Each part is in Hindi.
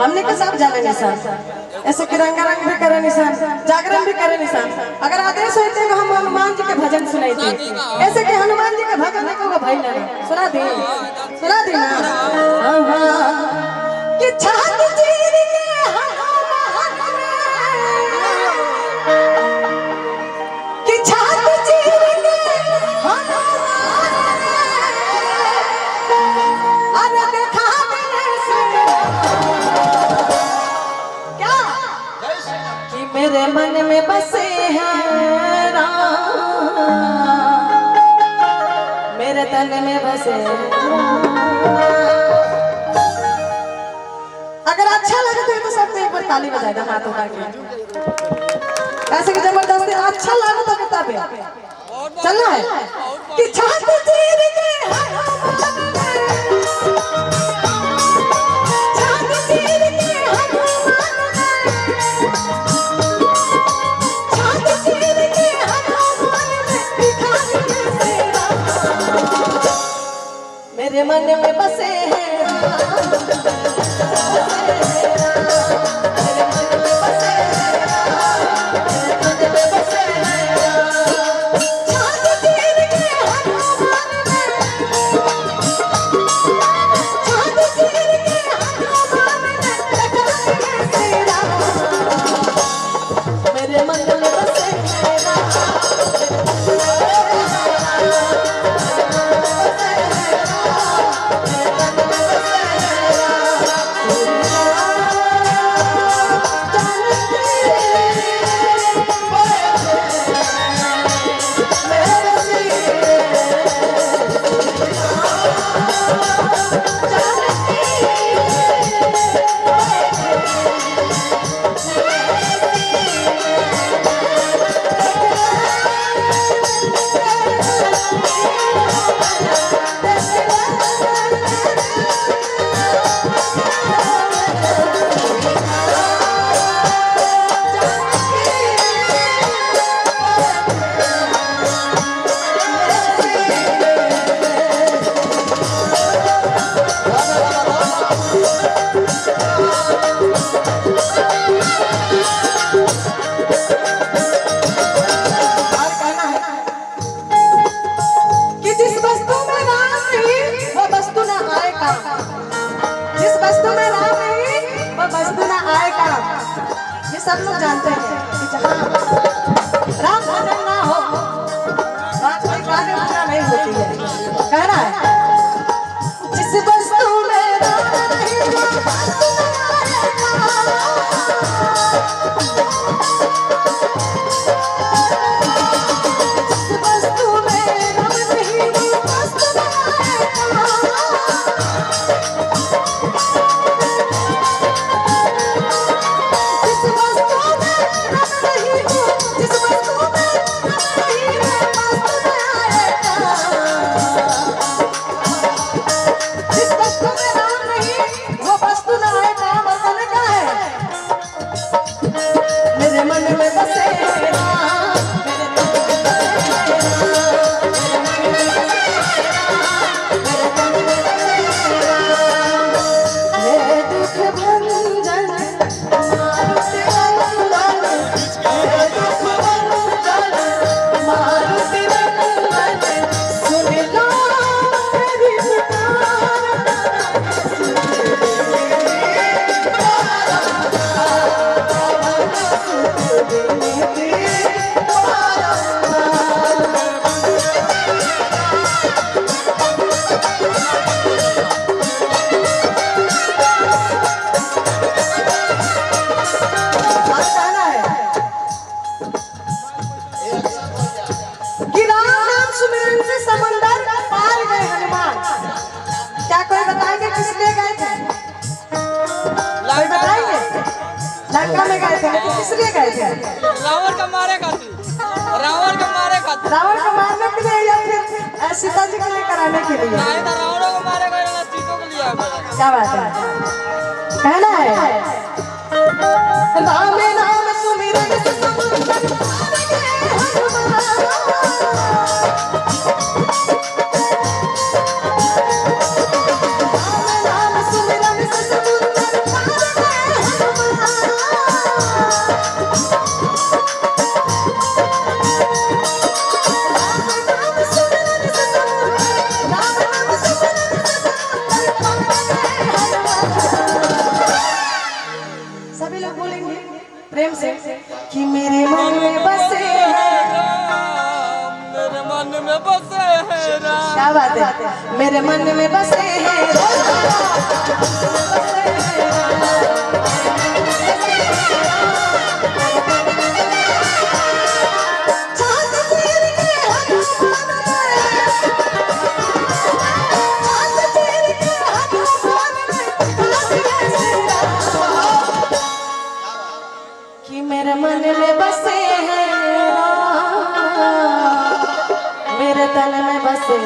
हमने के सब जाने निशान ऐसे तिरंगा रंग भी करे निशान, जागरण भी करे निशान। अगर आदेश होते तो हम हनुमान जी के भजन सुनाते, ऐसे कि हनुमान जी के भजन नहीं होगा भाई ना सुना दी ना। कि छाती चीर के हनुमान कि छाती चीर के हनुमान अरे देखा क्या कि मेरे मन में बसे हैं राम, मेरे तन में बसे अगर अच्छा लगता है तो सब में एक बार ताली बजाएगा हाथ उठा के ऐसे कि जबरदस्ती अच्छा लगा तो कितना पे चलना है कि छाती चीर के छाती चीर के छाती चीर के मेरे मन में बसे हैं सब लोग जानते हैं कि जहाँ राम भजन ना हो वहाँ कोई गाने पूरा नहीं होती है। कह रहा है जिस वस्तु में राम नहीं वो वस्तु लंका में गए थे लेकिन किस लिए गए थे? रावण का मारे खातिर। रावण का मारे खातिर। रावण को मारने के लिए या फिर सीता जी को लिए कराने के लिए? नहीं तो रावण को मारे गए ना सीता को लिया गया। क्या बात है? कहना है राम नाम सुमिरन से समुंदर पार गए हनुमान। राम नाम सुमिरन से समुंदर पार गए प्रेम से कि मेरे मन में बसे हैं मेरे मन में बसे हैं राम। क्या बात है मेरे मन में बसे हैं कि मेरे मन में बसे हैं मेरे तन में बसे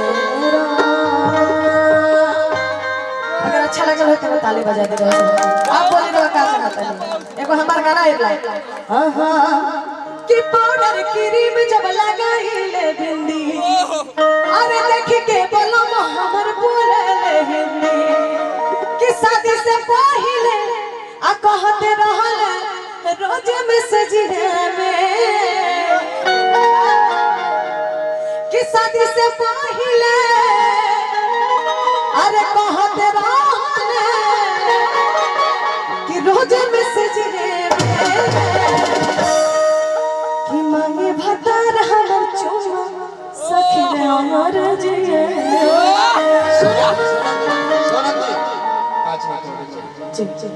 अगर अच्छा लगे तो ताली बजा दे आप बोली तो का सुनाता है एगो हमार गाना आइला हां हां कि पाउडर क्रीम जब लगाइले बिंदी अरे देख के बोलो हमर बोले ले हिंदी कि शादी से पहले आ कहते रहल रोज मैसेज में कि शादी से पहले अरे कहते रहल कि रोज मैसेज कि मांगे भतार हम चुमा सखी रे अमर जिए सोनम जी 5 मिनट जी जी